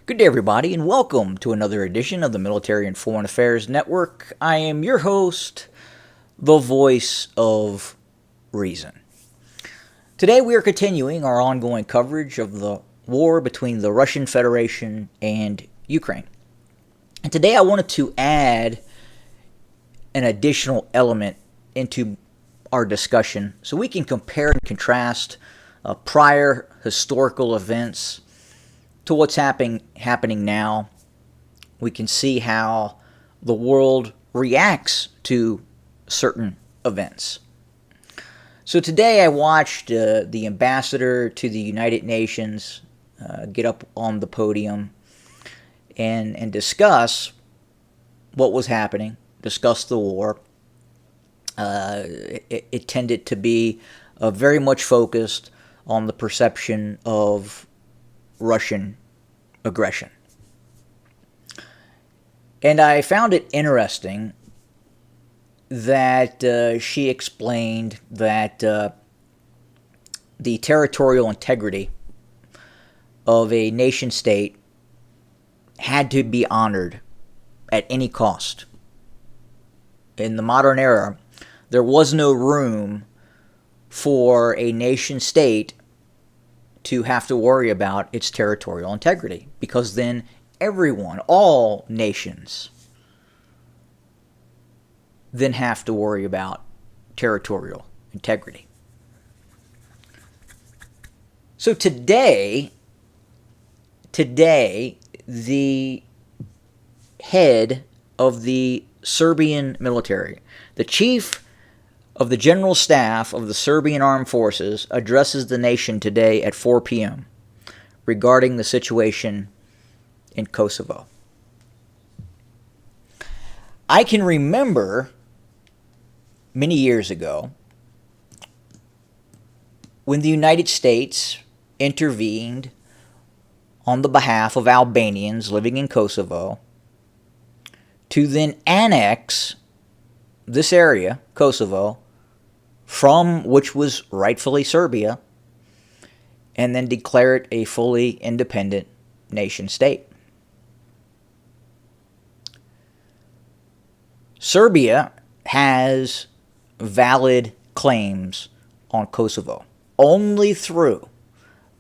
Good day, everybody, and welcome to another edition of the Military and Foreign Affairs Network. I am your host, the voice of reason. Today, we are continuing our ongoing coverage of the war between the Russian Federation and Ukraine. And today, I wanted to add an additional element into our discussion so we can compare and contrast prior historical events to what's happening now. We can see how the world reacts to certain events. So today I watched the ambassador to the United Nations get up on the podium and discuss what was happening, discuss the war. It tended to be very much focused on the perception of Russian aggression. And I found it interesting that she explained that the territorial integrity of a nation state had to be honored at any cost. In the modern era, there was no room for a nation state to have to worry about its territorial integrity, because then everyone, all nations, then have to worry about territorial integrity. So today, the head of the Serbian military, the chief of the General Staff of the Serbian Armed Forces, addresses the nation today at 4 p.m. regarding the situation in Kosovo. I can remember many years ago when the United States intervened on the behalf of Albanians living in Kosovo to then annex this area, Kosovo, from which was rightfully Serbia, and then declare it a fully independent nation state. Serbia has valid claims on Kosovo. Only through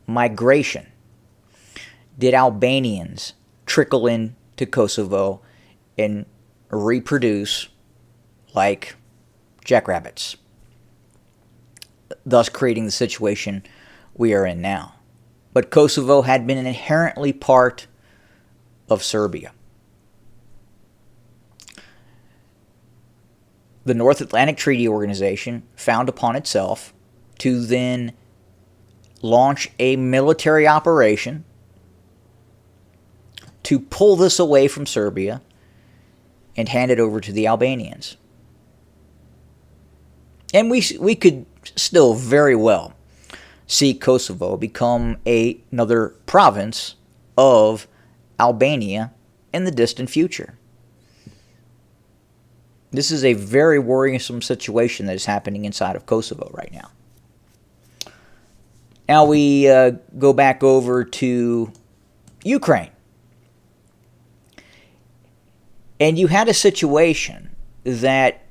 migration did Albanians trickle into Kosovo and reproduce like jackrabbits, thus creating the situation we are in now. But Kosovo had been inherently part of Serbia. The North Atlantic Treaty Organization found upon itself to then launch a military operation to pull this away from Serbia and hand it over to the Albanians. And we could still very well see Kosovo become another province of Albania in the distant future. This is a very worrisome situation that is happening inside of Kosovo right now. Now we go back over to Ukraine. And you had a situation that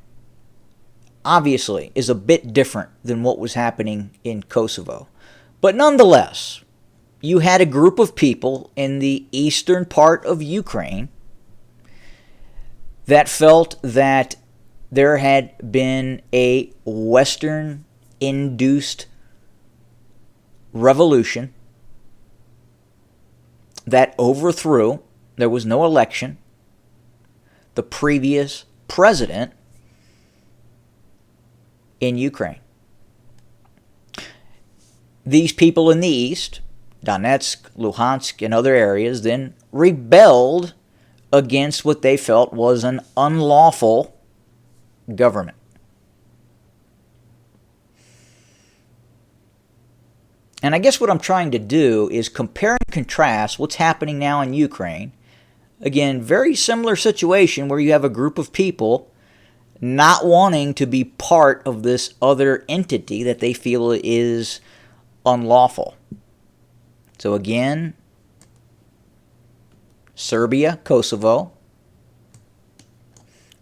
obviously is a bit different than what was happening in Kosovo. But nonetheless, you had a group of people in the eastern part of Ukraine that felt that there had been a Western-induced revolution that overthrew, there was no election, the previous president in Ukraine. These people in the east, Donetsk, Luhansk, and other areas, then rebelled against what they felt was an unlawful government. And I guess what I'm trying to do is compare and contrast what's happening now in Ukraine. Again, very similar situation where you have a group of people not wanting to be part of this other entity that they feel is unlawful. So again, Serbia, Kosovo,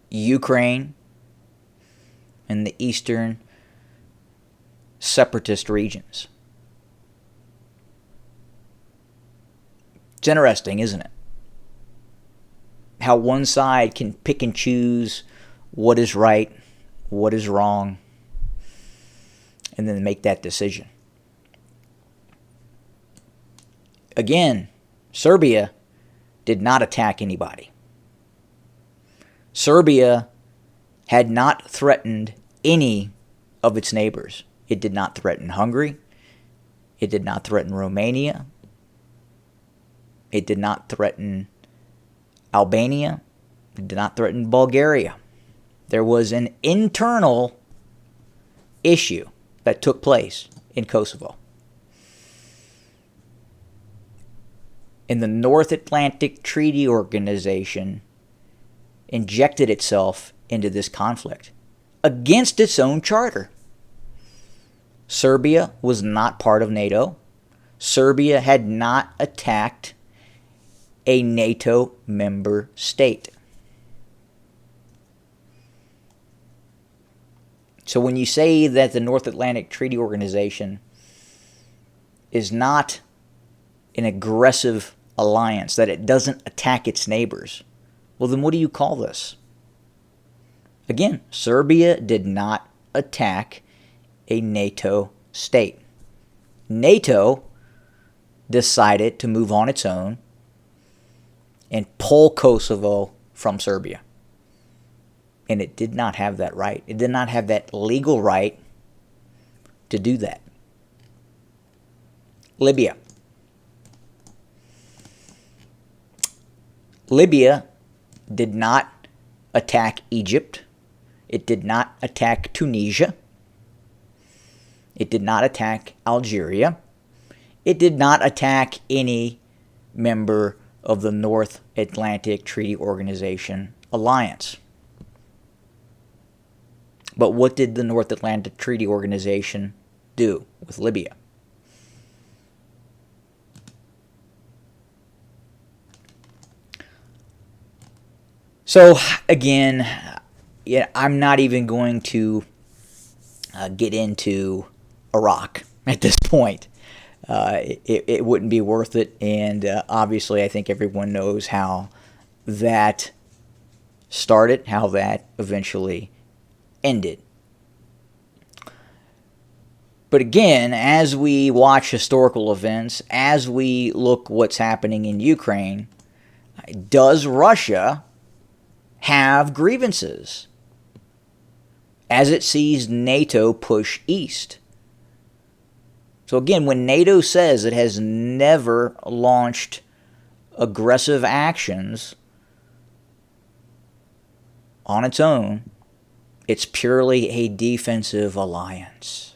Ukraine, and the eastern separatist regions. It's interesting, isn't it? How one side can pick and choose what is right, what is wrong, and then make that decision. Again, Serbia did not attack anybody. Serbia had not threatened any of its neighbors. It did not threaten Hungary. It did not threaten Romania. It did not threaten Albania. It did not threaten Bulgaria. There was an internal issue that took place in Kosovo. And the North Atlantic Treaty Organization injected itself into this conflict against its own charter. Serbia was not part of NATO. Serbia had not attacked a NATO member state. So when you say that the North Atlantic Treaty Organization is not an aggressive alliance, that it doesn't attack its neighbors, well, then what do you call this? Again, Serbia did not attack a NATO state. NATO decided to move on its own and pull Kosovo from Serbia. And it did not have that right. It did not have that legal right to do that. Libya. Libya did not attack Egypt. It did not attack Tunisia. It did not attack Algeria. It did not attack any member of the North Atlantic Treaty Organization alliance. But what did the North Atlantic Treaty Organization do with Libya? So, again, I'm not even going to get into Iraq at this point. It wouldn't be worth it, and obviously I think everyone knows how that started, how that eventually ended. But again, as we watch historical events, as we look what's happening in Ukraine, does Russia have grievances as it sees NATO push east? So again, when NATO says it has never launched aggressive actions on its own, it's purely a defensive alliance.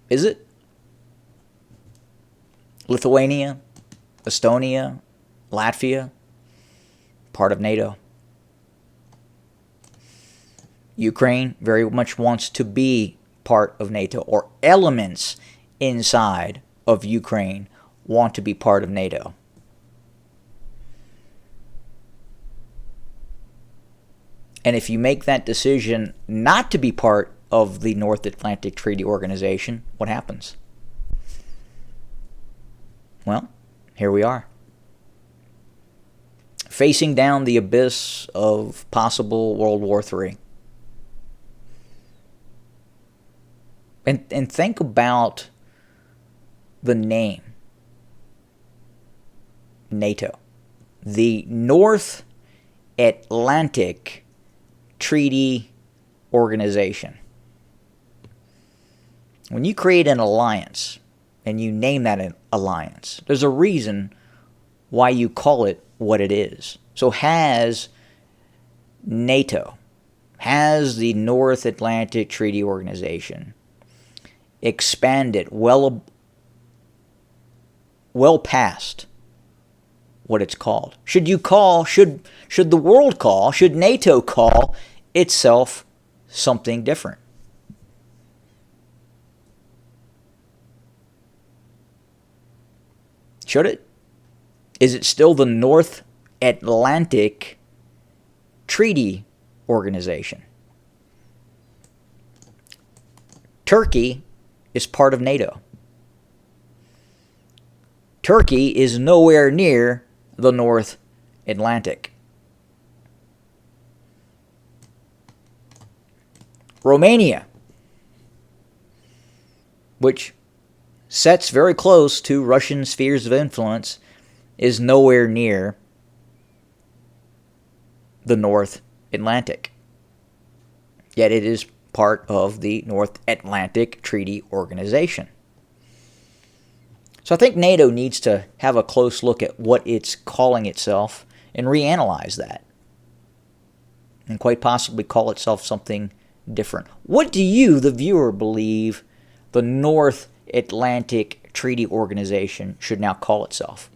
Is it? Lithuania, Estonia, Latvia, part of NATO. Ukraine very much wants to be part of NATO, or elements inside of Ukraine want to be part of NATO. And if you make that decision not to be part of the North Atlantic Treaty Organization, what happens? Well, here we are, facing down the abyss of possible World War III. And think about the name NATO, the North Atlantic Treaty Organization. When you create an alliance and you name that an alliance, there's a reason why you call it what it is. So has NATO, has the North Atlantic Treaty Organization expanded well past what it's called? Should the world call, should NATO call itself something different? Should it? Is it still the North Atlantic Treaty Organization? Turkey is part of NATO. Turkey is nowhere near the North Atlantic. Romania, which sets very close to Russian spheres of influence, is nowhere near the North Atlantic. Yet it is part of the North Atlantic Treaty Organization. So I think NATO needs to have a close look at what it's calling itself and reanalyze that. And quite possibly call itself something different. What do you, the viewer, believe the North Atlantic Treaty Organization should now call itself?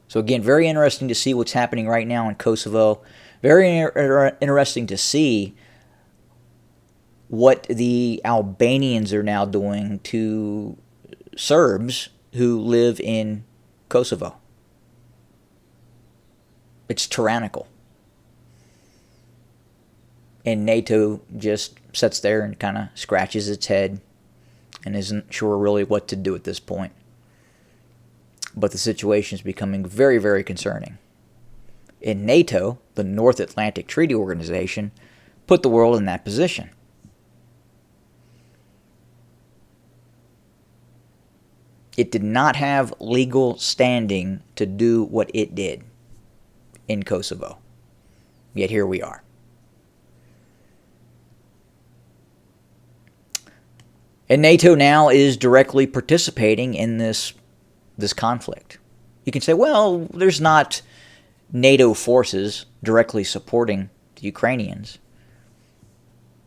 So again, very interesting to see what's happening right now in Kosovo. Very interesting to see what the Albanians are now doing to Serbs who live in Kosovo. It's tyrannical. And NATO just sits there and kind of scratches its head and isn't sure really what to do at this point. But the situation is becoming very, very concerning. And NATO, the North Atlantic Treaty Organization, put the world in that position. It did not have legal standing to do what it did in Kosovo. Yet here we are. And NATO now is directly participating in this conflict. You can say, well, there's not NATO forces directly supporting the Ukrainians.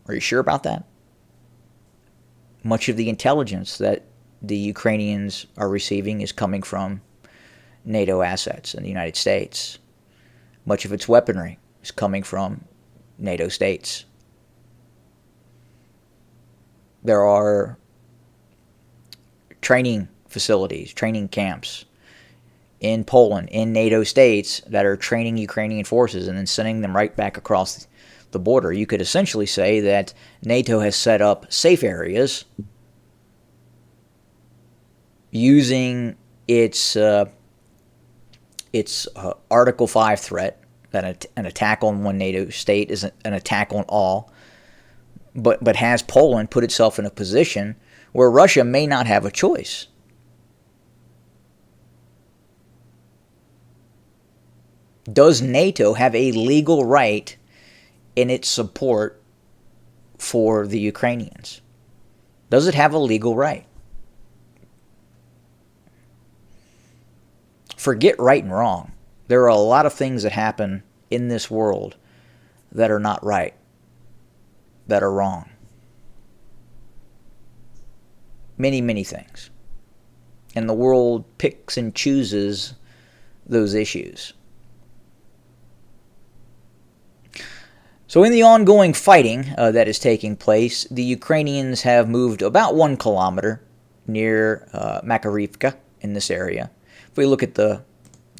Are you sure about that? Much of the intelligence that the Ukrainians are receiving is coming from NATO assets in the United States. Much of its weaponry is coming from NATO states. There are training facilities, training camps in Poland, in NATO states, that are training Ukrainian forces and then sending them right back across the border. You could essentially say that NATO has set up safe areas using its Article 5 threat, that an attack on one NATO state is an attack on all, but has Poland put itself in a position where Russia may not have a choice. Does NATO have a legal right in its support for the Ukrainians? Does it have a legal right? Forget right and wrong. There are a lot of things that happen in this world that are not right, that are wrong. Many, many things. And the world picks and chooses those issues. So in the ongoing fighting that is taking place, the Ukrainians have moved about 1 kilometer near Makarivka in this area. If we look at the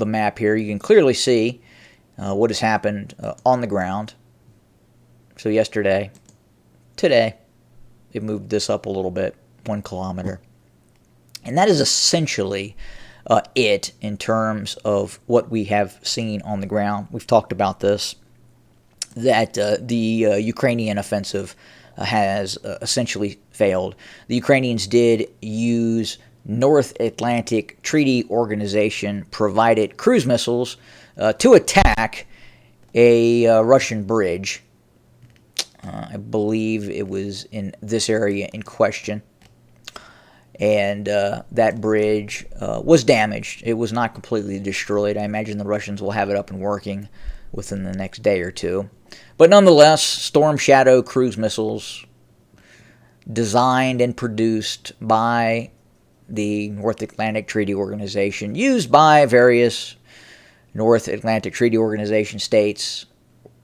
map here, you can clearly see what has happened on the ground. So yesterday, today, they moved this up a little bit, 1 kilometer. And that is essentially it in terms of what we have seen on the ground. We've talked about this, that the Ukrainian offensive has essentially failed. The Ukrainians did use North Atlantic Treaty Organization provided cruise missiles to attack a Russian bridge. I believe it was in this area in question. And that bridge was damaged. It was not completely destroyed. I imagine the Russians will have it up and working within the next day or two. But nonetheless, Storm Shadow cruise missiles designed and produced by the North Atlantic Treaty Organization, used by various North Atlantic Treaty Organization states,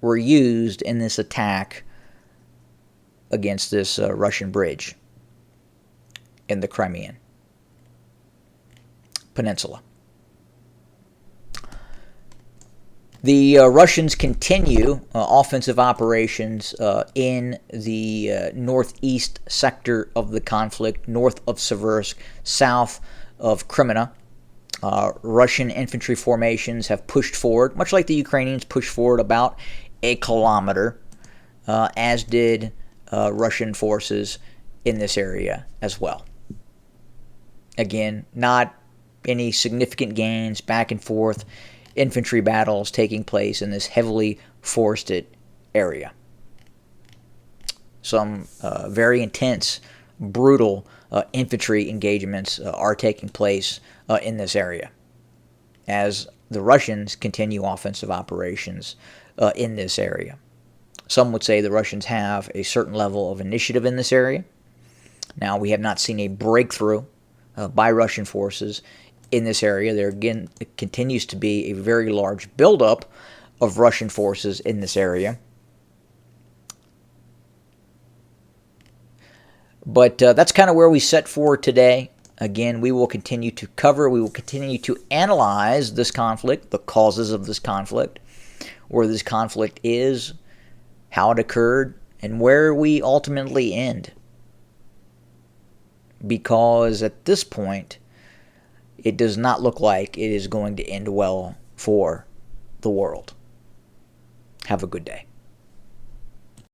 were used in this attack against this Russian bridge. in the Crimean Peninsula. The Russians continue offensive operations in the northeast sector of the conflict, north of Seversk, south of Crimea. Russian infantry formations have pushed forward, much like the Ukrainians pushed forward about a kilometer, as did Russian forces in this area as well. Again, not any significant gains, back and forth infantry battles taking place in this heavily forested area. Some very intense, brutal infantry engagements are taking place in this area as the Russians continue offensive operations in this area. Some would say the Russians have a certain level of initiative in this area. Now, we have not seen a breakthrough by Russian forces in this area. There again continues to be a very large buildup of Russian forces in this area. But that's kind of where we set for today. Again, we will continue to cover, we will continue to analyze this conflict, the causes of this conflict, where this conflict is, how it occurred, and where we ultimately end. Because at this point, it does not look like it is going to end well for the world. Have a good day.